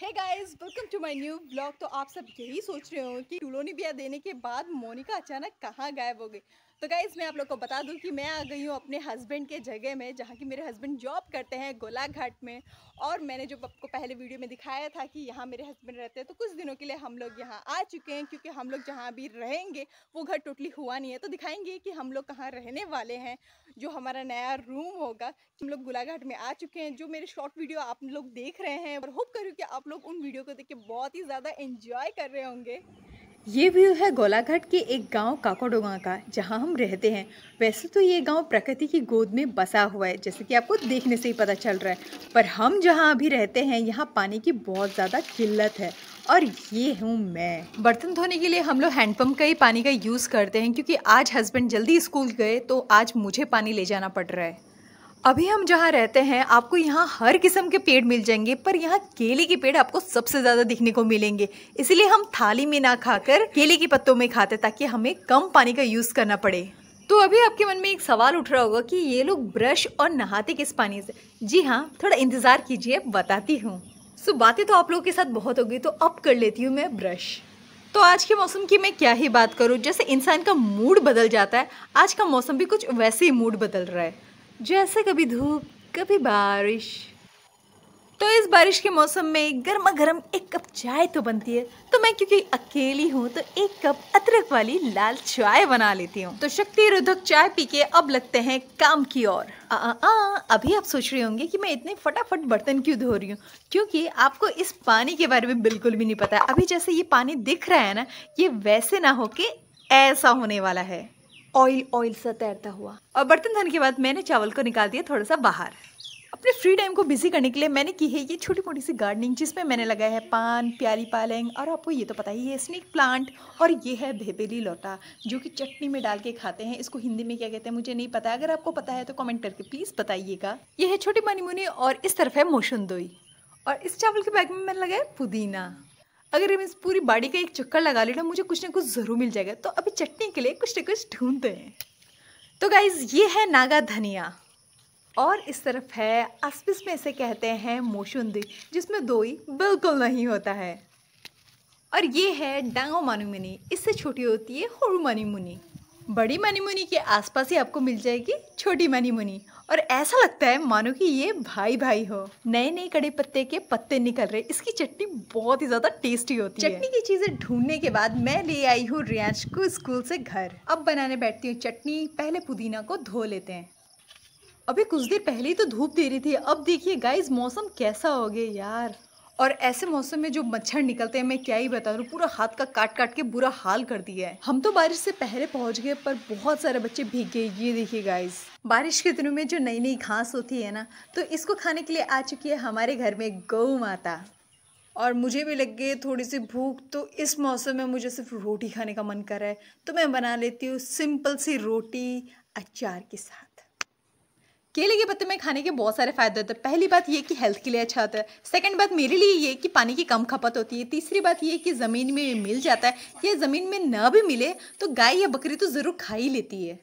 Hey guys, welcome to my new blog. तो आप सब यही सोच रहे हो कि टुलोनी बिया देने के बाद मोनिका अचानक कहाँ गायब हो गई। तो गाइस, मैं आप लोग को बता दूं कि मैं आ गई हूँ अपने हस्बैंड के जगह में, जहाँ की मेरे हस्बैंड जॉब करते हैं गोलाघाट में। और मैंने जो आपको पहले वीडियो में दिखाया था कि यहाँ मेरे हस्बैंड रहते हैं, तो कुछ दिनों के लिए हम लोग यहाँ आ चुके हैं, क्योंकि हम लोग जहाँ अभी रहेंगे वो घर टोटली हुआ नहीं है। तो दिखाएंगे कि हम लोग कहाँ रहने वाले हैं, जो हमारा नया रूम होगा। हम लोग गोलाघाट में आ चुके हैं। जो मेरे शॉर्ट वीडियो आप लोग देख रहे हैं, और होप करूँ कि आप लोग उन वीडियो को देख के बहुत ही ज़्यादा एंजॉय कर रहे होंगे। ये व्यू है गोलाघाट के एक गांव काकोडोंगा का, जहां हम रहते हैं। वैसे तो ये गांव प्रकृति की गोद में बसा हुआ है, जैसे कि आपको देखने से ही पता चल रहा है। पर हम जहां अभी रहते हैं, यहाँ पानी की बहुत ज़्यादा किल्लत है। और ये हूँ मैं। बर्तन धोने के लिए हम लोग हैंडपम्प का ही पानी का यूज़ करते हैं, क्योंकि आज हस्बैंड जल्दी स्कूल गए तो आज मुझे पानी ले जाना पड़ रहा है। अभी हम जहाँ रहते हैं, आपको यहाँ हर किस्म के पेड़ मिल जाएंगे, पर यहाँ केले के पेड़ आपको सबसे ज़्यादा दिखने को मिलेंगे। इसीलिए हम थाली में ना खाकर केले के पत्तों में खाते, ताकि हमें कम पानी का यूज़ करना पड़े। तो अभी आपके मन में एक सवाल उठ रहा होगा कि ये लोग ब्रश और नहाते किस पानी से। जी हाँ, थोड़ा इंतज़ार कीजिए, बताती हूँ। सो बातें तो आप लोगों के साथ बहुत हो गई, तो अब कर लेती हूँ मैं ब्रश। तो आज के मौसम की मैं क्या ही बात करूँ, जैसे इंसान का मूड बदल जाता है, आज का मौसम भी कुछ वैसे ही मूड बदल रहा है। जैसे कभी धूप कभी बारिश। तो इस बारिश के मौसम में गर्मा गर्म एक कप चाय तो बनती है। तो मैं क्योंकि अकेली हूँ, तो एक कप अदरक वाली लाल चाय बना लेती हूँ। तो शक्ति रोधक चाय पी के अब लगते हैं काम की ओर। अभी आप सोच रहे होंगे कि मैं इतने फटाफट बर्तन क्यों धो रही हूँ, क्योंकि आपको इस पानी के बारे में बिल्कुल भी नहीं पता। अभी जैसे ये पानी दिख रहा है ना, ये वैसे ना हो के ऐसा होने वाला है, ऑयल ऑयल सा तैरता हुआ। और बर्तन धोने के बाद मैंने चावल को निकाल दिया थोड़ा सा बाहर। अपने फ्री टाइम को बिजी करने के लिए मैंने की है ये छोटी मोटी सी गार्डनिंग, जिसमें मैंने लगाया है पान, प्यारी पालंग, और आपको ये तो पता ही है स्नेक प्लांट। और ये है भेबेली लौटा, जो कि चटनी में डाल के खाते हैं। इसको हिंदी में क्या कहते हैं मुझे नहीं पता, अगर आपको पता है तो कमेंट करके प्लीज़ बताइएगा। ये है छोटी मानी मुनी, और इस तरफ है मोशुंदोई। और इस चावल के बैग में मैंने लगाया पुदीना। अगर हम इस पूरी बाड़ी का एक चक्कर लगा लेना, मुझे कुछ ना कुछ ज़रूर मिल जाएगा। तो अभी चटनी के लिए कुछ ना कुछ ढूंढते हैं। तो गाइज, ये है नागा धनिया, और इस तरफ है अस्पिस में इसे कहते हैं मोशुंदी, जिसमें दोई बिल्कुल नहीं होता है। और ये है डांगो मानीमुनी, इससे छोटी होती है होरू मानीमुनी। बड़ी मानीमुनी के आसपास ही आपको मिल जाएगी छोटी मानीमुनी, और ऐसा लगता है मानो कि ये भाई भाई हो। नए नए कड़े पत्ते के पत्ते निकल रहे। इसकी चटनी बहुत ही ज़्यादा टेस्टी होती है। चटनी की चीज़ें ढूंढने के बाद मैं ले आई हूँ रियांश को स्कूल से घर। अब बनाने बैठती हूँ चटनी। पहले पुदीना को धो लेते हैं। अभी कुछ देर पहले ही तो धूप दे रही थी, अब देखिए गाइस मौसम कैसा हो गया यार। और ऐसे मौसम में जो मच्छर निकलते हैं, मैं क्या ही बता दूं, पूरा हाथ का काट काट के बुरा हाल कर दिया है। हम तो बारिश से पहले पहुंच गए, पर बहुत सारे बच्चे भीग गए। ये देखिए गाइस, बारिश के दिनों में जो नई नई घास होती है ना, तो इसको खाने के लिए आ चुकी है हमारे घर में गौ माता। और मुझे भी लग गई थोड़ी सी भूख, तो इस मौसम में मुझे सिर्फ रोटी खाने का मन कर रहा है। तो मैं बना लेती हूँ सिंपल सी रोटी अचार के साथ। केले के पत्ते में खाने के बहुत सारे फायदे होते हैं। पहली बात ये कि हेल्थ के लिए अच्छा होता है। सेकंड बात मेरे लिए ये कि पानी की कम खपत होती है। तीसरी बात ये कि ज़मीन में मिल जाता है, या ज़मीन में ना भी मिले तो गाय या बकरी तो ज़रूर खा ही लेती है।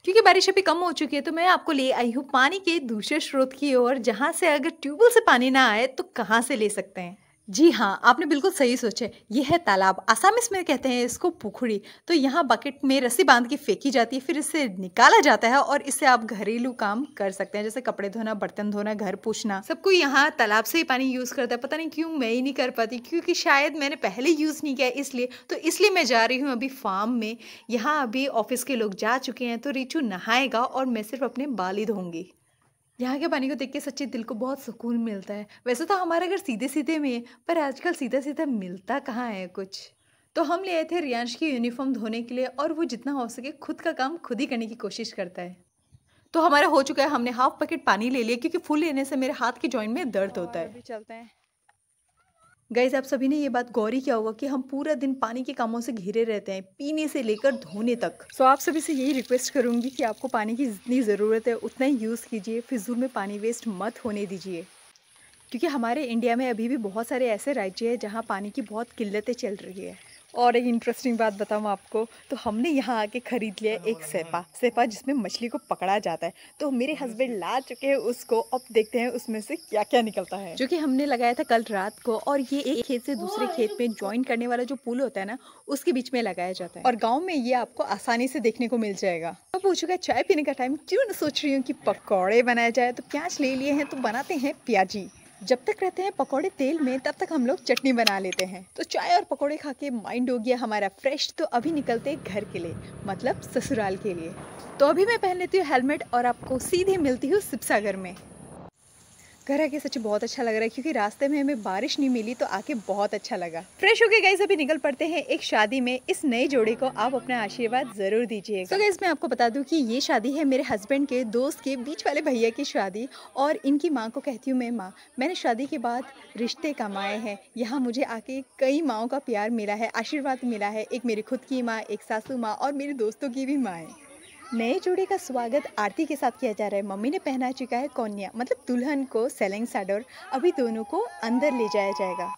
क्योंकि बारिश अभी कम हो चुकी है, तो मैं आपको ले आई हूँ पानी के दूसरे स्रोत की ओर, जहाँ से अगर ट्यूबवेल से पानी ना आए तो कहाँ से ले सकते हैं। जी हाँ, आपने बिल्कुल सही सोचा। ये है तालाब, आसामीज में कहते हैं इसको पुखड़ी। तो यहाँ बकेट में रस्सी बांध के फेंकी जाती है, फिर इसे निकाला जाता है, और इससे आप घरेलू काम कर सकते हैं, जैसे कपड़े धोना, बर्तन धोना, घर पोंछना। सबको यहाँ तालाब से ही पानी यूज़ करता है। पता नहीं क्यों मैं ही नहीं कर पाती, क्योंकि शायद मैंने पहले यूज़ नहीं किया इसलिए। तो इसलिए मैं जा रही हूँ अभी फार्म में। यहाँ अभी ऑफिस के लोग जा चुके हैं, तो रिचू नहाएगा और मैं सिर्फ अपने बाल ही धोऊंगी। यहाँ के पानी को देख के सच्ची दिल को बहुत सुकून मिलता है। वैसे तो हमारा घर सीधे सीधे में है, पर आजकल सीधा सीधा मिलता कहाँ है कुछ। तो हम ले आए थे रियांश की यूनिफॉर्म धोने के लिए, और वो जितना हो सके खुद का काम खुद ही करने की कोशिश करता है। तो हमारा हो चुका है, हमने हाफ बकेट पानी ले लिया, क्योंकि फुल लेने से मेरे हाथ के जॉइंट में दर्द होता है। अभी चलते हैं। गाइज, आप सभी ने ये बात गौर ही किया होगा कि हम पूरा दिन पानी के कामों से घिरे रहते हैं, पीने से लेकर धोने तक। सो आप सभी से यही रिक्वेस्ट करूंगी कि आपको पानी की जितनी ज़रूरत है उतना ही यूज़ कीजिए, फिजूल में पानी वेस्ट मत होने दीजिए। क्योंकि हमारे इंडिया में अभी भी बहुत सारे ऐसे राज्य हैं जहाँ पानी की बहुत किल्लतें चल रही है। और एक इंटरेस्टिंग बात बताऊँ आपको, तो हमने यहाँ आके ख़रीद लिया एक सेपा जिसमें मछली को पकड़ा जाता है। तो मेरे हस्बैंड ला चुके हैं उसको, अब देखते हैं उसमें से क्या क्या निकलता है। जो कि हमने लगाया था कल रात को, और ये एक खेत से दूसरे खेत में ज्वाइन करने वाला जो पुल होता है ना, उसके बीच में लगाया जाता है। और गाँव में ये आपको आसानी से देखने को मिल जाएगा। अब हो चुका है चाय पीने का टाइम, क्यों न सोच रही हूँ कि पकौड़े बनाया जाए। तो प्याज ले लिए हैं, तो बनाते हैं प्याजी। जब तक रहते हैं पकोड़े तेल में, तब तक हम लोग चटनी बना लेते हैं। तो चाय और पकोड़े खा के माइंड हो गया हमारा फ्रेश। तो अभी निकलते हैं घर के लिए, मतलब ससुराल के लिए। तो अभी मैं पहन लेती हूँ हेलमेट और आपको सीधे मिलती हूँ शिवसागर में। घर आके सच बहुत अच्छा लग रहा है, क्योंकि रास्ते में हमें बारिश नहीं मिली, तो आके बहुत अच्छा लगा। फ्रेश होके गाइस अभी निकल पड़ते हैं एक शादी में। इस नए जोड़े को आप अपना आशीर्वाद जरूर दीजिएगा। तो गाइस मैं आपको बता दूं कि ये शादी है मेरे हस्बैंड के दोस्त के बीच वाले भैया की शादी, और इनकी माँ को कहती हूँ मैं माँ। मैंने शादी के बाद रिश्ते कमाए हैं, यहाँ मुझे आके कई माँओं का प्यार मिला है, आशीर्वाद मिला है। एक मेरी खुद की माँ, एक सासू माँ, और मेरे दोस्तों की भी माँ है। नए जोड़े का स्वागत आरती के साथ किया जा रहा है। मम्मी ने पहना चुका है कौनिया, मतलब दुल्हन को सेलिंग साडोर। अभी दोनों को अंदर ले जाया जाएगा।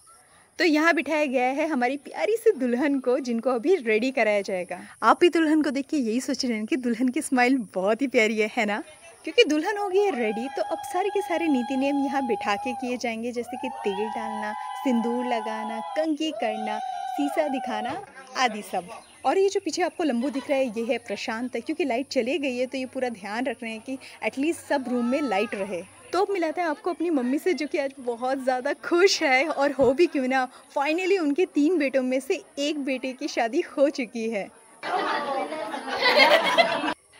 तो यहाँ बिठाया गया है हमारी प्यारी सी दुल्हन को, जिनको अभी रेडी कराया जाएगा। आप भी दुल्हन को देख के यही सोच रहे हैं कि दुल्हन की स्माइल बहुत ही प्यारी है ना? क्योंकि दुल्हन हो गई है रेडी, तो अब सारे के सारे नीति नियम यहाँ बिठा के किए जाएंगे, जैसे कि तेल डालना, सिंदूर लगाना, कंघी करना, शीशा दिखाना आदि सब। और ये जो पीछे आपको लंबू दिख रहा है, ये है प्रशांत, क्योंकि लाइट चली गई है, तो ये पूरा ध्यान रख रहे हैं कि एटलीस्ट सब रूम में लाइट रहे। तो अब मिलाते हैं आपको अपनी मम्मी से, जो कि आज बहुत ज़्यादा खुश है। और हो भी क्यों ना, फाइनली उनके 3 बेटों में से एक बेटे की शादी हो चुकी है।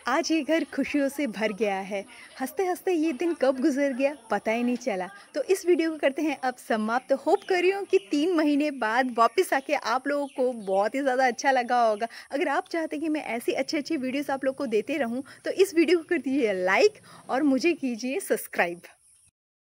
आज ये घर खुशियों से भर गया है। हंसते हंसते ये दिन कब गुजर गया पता ही नहीं चला। तो इस वीडियो को करते हैं अब समाप्त। तो होप कर रही हूँ कि 3 महीने बाद वापस आके आप लोगों को बहुत ही ज़्यादा अच्छा लगा होगा। अगर आप चाहते हैं कि मैं ऐसी अच्छी वीडियोस आप लोग को देते रहूँ, तो इस वीडियो को कर दीजिए लाइक और मुझे कीजिए सब्सक्राइब।